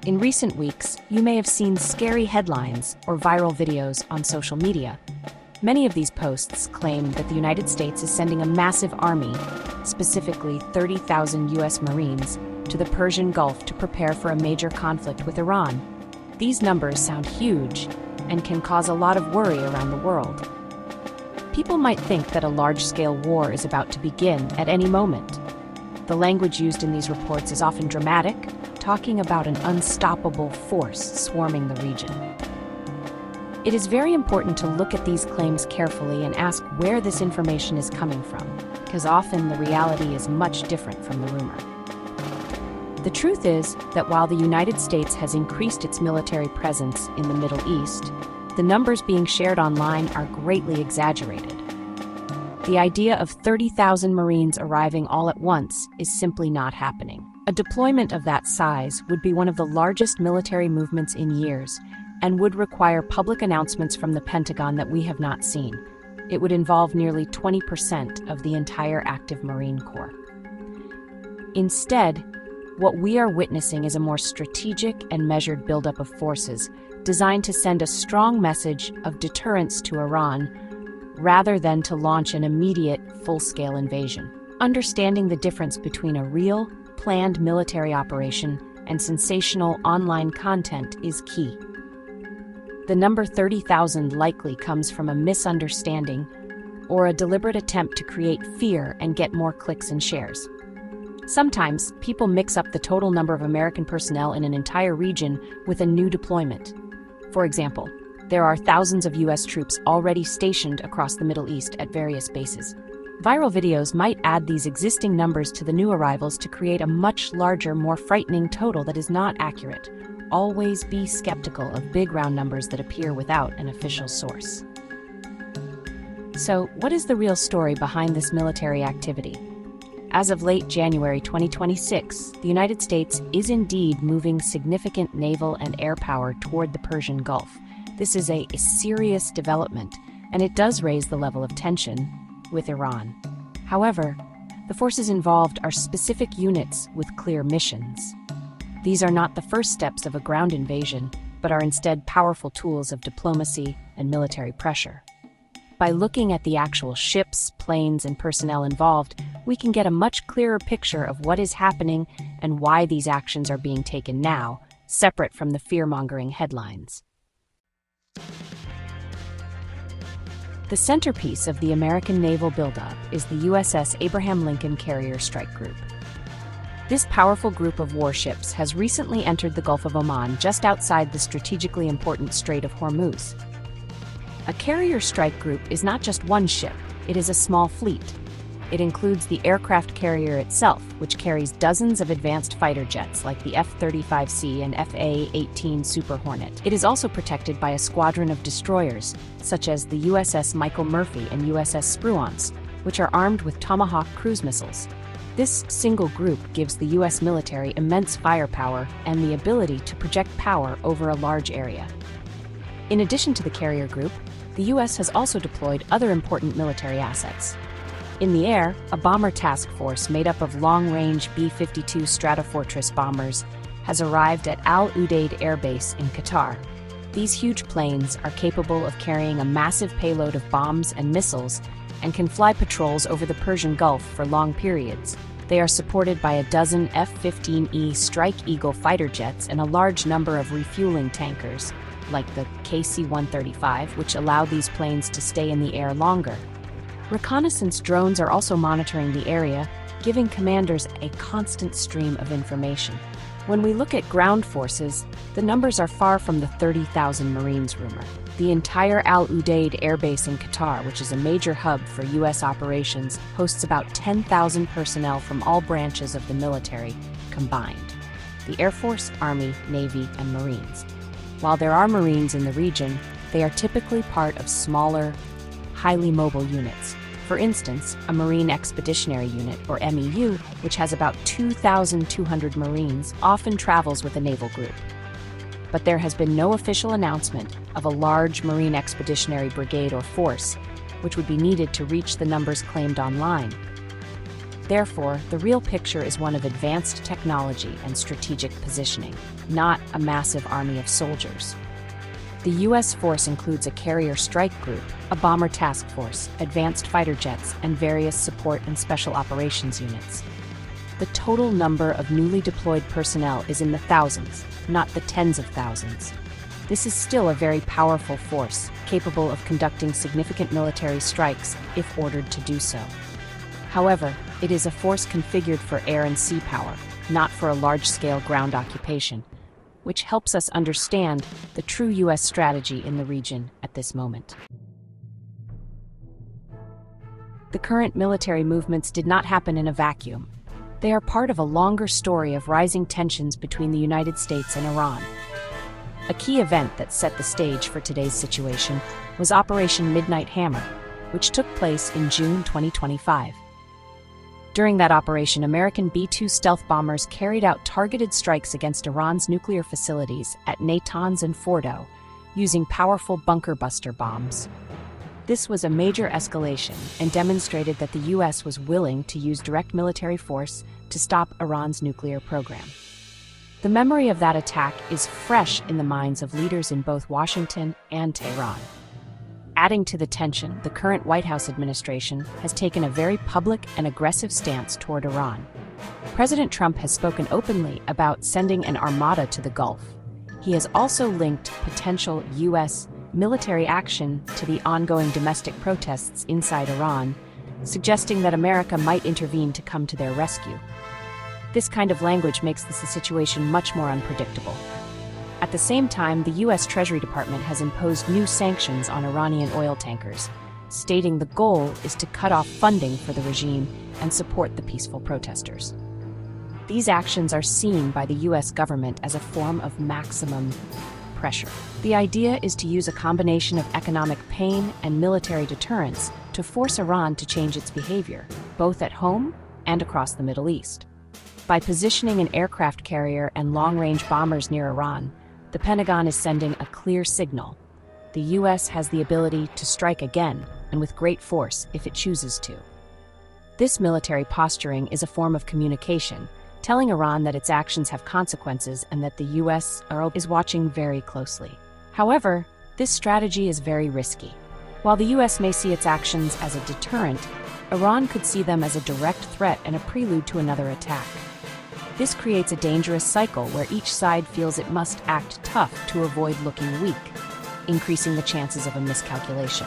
In recent weeks, you may have seen scary headlines or viral videos on social media. Many of these posts claim that the United States is sending a massive army, specifically 30,000 U.S. Marines, to the Persian Gulf to prepare for a major conflict with Iran. These numbers sound huge and can cause a lot of worry around the world. People might think that a large-scale war is about to begin at any moment. The language used in these reports is often dramatic, talking about an unstoppable force swarming the region. It is very important to look at these claims carefully and ask where this information is coming from, because often the reality is much different from the rumor. The truth is that while the United States has increased its military presence in the Middle East, the numbers being shared online are greatly exaggerated. The idea of 30,000 Marines arriving all at once is simply not happening. A deployment of that size would be one of the largest military movements in years and would require public announcements from the Pentagon that we have not seen. It would involve nearly 20% of the entire active Marine Corps. Instead, what we are witnessing is a more strategic and measured buildup of forces designed to send a strong message of deterrence to Iran rather than to launch an immediate, full-scale invasion. Understanding the difference between a real, planned military operation and sensational online content is key. The number 30,000 likely comes from a misunderstanding or a deliberate attempt to create fear and get more clicks and shares. Sometimes, people mix up the total number of American personnel in an entire region with a new deployment. For example, there are thousands of U.S. troops already stationed across the Middle East at various bases. Viral videos might add these existing numbers to the new arrivals to create a much larger, more frightening total that is not accurate. Always be skeptical of big round numbers that appear without an official source. So, what is the real story behind this military activity? As of late January 2026, the United States is indeed moving significant naval and air power toward the Persian Gulf. This is a serious development, and it does raise the level of tension with Iran. However, the forces involved are specific units with clear missions. These are not the first steps of a ground invasion, but are instead powerful tools of diplomacy and military pressure. By looking at the actual ships, planes, and personnel involved, we can get a much clearer picture of what is happening and why these actions are being taken now, separate from the fear-mongering headlines. The centerpiece of the American naval buildup is the USS Abraham Lincoln Carrier Strike Group. This powerful group of warships has recently entered the Gulf of Oman just outside the strategically important Strait of Hormuz. A carrier strike group is not just one ship, it is a small fleet. It includes the aircraft carrier itself, which carries dozens of advanced fighter jets like the F-35C and F/A-18 Super Hornet. It is also protected by a squadron of destroyers, such as the USS Michael Murphy and USS Spruance, which are armed with Tomahawk cruise missiles. This single group gives the U.S. military immense firepower and the ability to project power over a large area. In addition to the carrier group, the U.S. has also deployed other important military assets. In the air, a bomber task force made up of long-range B-52 Stratofortress bombers has arrived at Al Udeid Air Base in Qatar. These huge planes are capable of carrying a massive payload of bombs and missiles and can fly patrols over the Persian Gulf for long periods. They are supported by a dozen F-15E Strike Eagle fighter jets and a large number of refueling tankers, like the KC-135, which allow these planes to stay in the air longer. Reconnaissance drones are also monitoring the area, giving commanders a constant stream of information. When we look at ground forces, the numbers are far from the 30,000 Marines rumor. The entire Al Udeid Air Base in Qatar, which is a major hub for U.S. operations, hosts about 10,000 personnel from all branches of the military combined: the Air Force, Army, Navy, and Marines. While there are Marines in the region, they are typically part of smaller, highly mobile units. For instance, a Marine Expeditionary Unit, or MEU, which has about 2,200 Marines, often travels with a naval group. But there has been no official announcement of a large Marine Expeditionary Brigade or force, which would be needed to reach the numbers claimed online. Therefore, the real picture is one of advanced technology and strategic positioning, not a massive army of soldiers. The U.S. force includes a carrier strike group, a bomber task force, advanced fighter jets, and various support and special operations units. The total number of newly deployed personnel is in the thousands, not the tens of thousands. This is still a very powerful force, capable of conducting significant military strikes if ordered to do so. However, it is a force configured for air and sea power, not for a large-scale ground occupation, which helps us understand the true U.S. strategy in the region at this moment. The current military movements did not happen in a vacuum. They are part of a longer story of rising tensions between the United States and Iran. A key event that set the stage for today's situation was Operation Midnight Hammer, which took place in June 2025. During that operation, American B-52 stealth bombers carried out targeted strikes against Iran's nuclear facilities at Natanz and Fordo, using powerful bunker-buster bombs. This was a major escalation and demonstrated that the U.S. was willing to use direct military force to stop Iran's nuclear program. The memory of that attack is fresh in the minds of leaders in both Washington and Tehran. Adding to the tension, the current White House administration has taken a very public and aggressive stance toward Iran. President Trump has spoken openly about sending an armada to the Gulf. He has also linked potential U.S. military action to the ongoing domestic protests inside Iran, suggesting that America might intervene to come to their rescue. This kind of language makes the situation much more unpredictable. At the same time, the U.S. Treasury Department has imposed new sanctions on Iranian oil tankers, stating the goal is to cut off funding for the regime and support the peaceful protesters. These actions are seen by the U.S. government as a form of maximum pressure. The idea is to use a combination of economic pain and military deterrence to force Iran to change its behavior, both at home and across the Middle East. By positioning an aircraft carrier and long-range bombers near Iran, the Pentagon is sending a clear signal. The U.S. has the ability to strike again, and with great force, if it chooses to. This military posturing is a form of communication, telling Iran that its actions have consequences and that the U.S. is watching very closely. However, this strategy is very risky. While the U.S. may see its actions as a deterrent, Iran could see them as a direct threat and a prelude to another attack. This creates a dangerous cycle where each side feels it must act tough to avoid looking weak, increasing the chances of a miscalculation.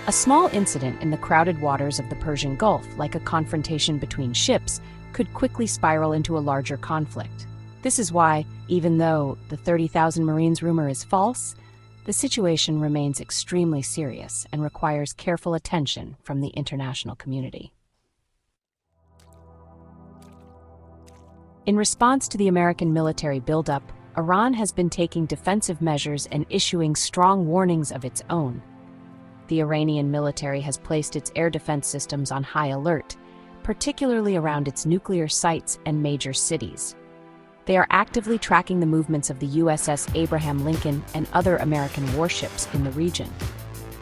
A small incident in the crowded waters of the Persian Gulf, like a confrontation between ships, could quickly spiral into a larger conflict. This is why, even though the 30,000 Marines rumor is false, the situation remains extremely serious and requires careful attention from the international community. In response to the American military buildup, Iran has been taking defensive measures and issuing strong warnings of its own. The Iranian military has placed its air defense systems on high alert, particularly around its nuclear sites and major cities. They are actively tracking the movements of the USS Abraham Lincoln and other American warships in the region.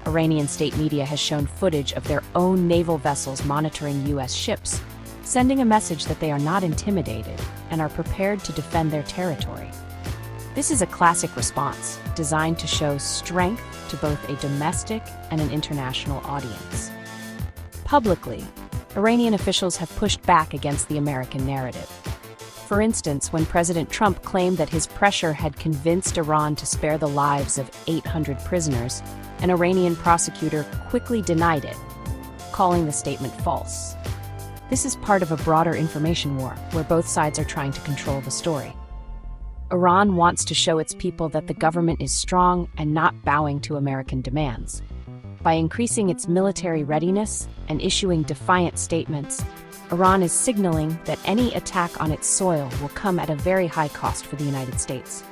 Iranian state media has shown footage of their own naval vessels monitoring U.S. ships, sending a message that they are not intimidated and are prepared to defend their territory. This is a classic response, designed to show strength to both a domestic and an international audience. Publicly, Iranian officials have pushed back against the American narrative. For instance, when President Trump claimed that his pressure had convinced Iran to spare the lives of 800 prisoners, an Iranian prosecutor quickly denied it, calling the statement false. This is part of a broader information war, where both sides are trying to control the story. Iran wants to show its people that the government is strong and not bowing to American demands. By increasing its military readiness and issuing defiant statements, Iran is signaling that any attack on its soil will come at a very high cost for the United States.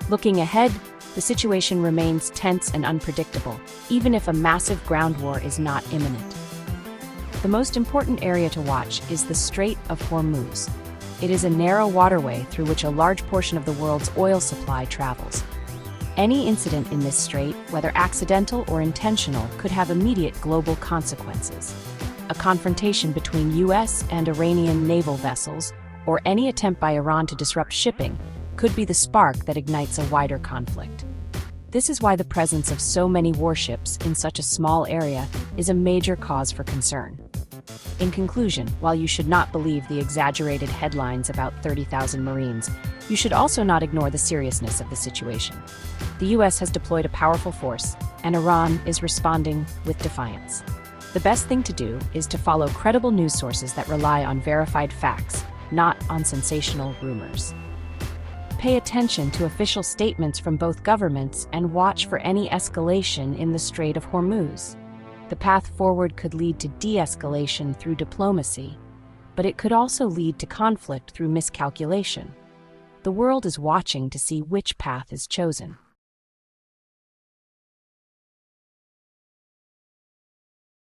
Looking ahead, the situation remains tense and unpredictable, even if a massive ground war is not imminent. The most important area to watch is the Strait of Hormuz. It is a narrow waterway through which a large portion of the world's oil supply travels. Any incident in this strait, whether accidental or intentional, could have immediate global consequences. a confrontation between US and Iranian naval vessels, or any attempt by Iran to disrupt shipping, could be the spark that ignites a wider conflict. This is why the presence of so many warships in such a small area is a major cause for concern. In conclusion, while you should not believe the exaggerated headlines about 30,000 Marines, you should also not ignore the seriousness of the situation. The US has deployed a powerful force, and Iran is responding with defiance. The best thing to do is to follow credible news sources that rely on verified facts, not on sensational rumors. Pay attention to official statements from both governments and watch for any escalation in the Strait of Hormuz. The path forward could lead to de-escalation through diplomacy, but it could also lead to conflict through miscalculation. The world is watching to see which path is chosen.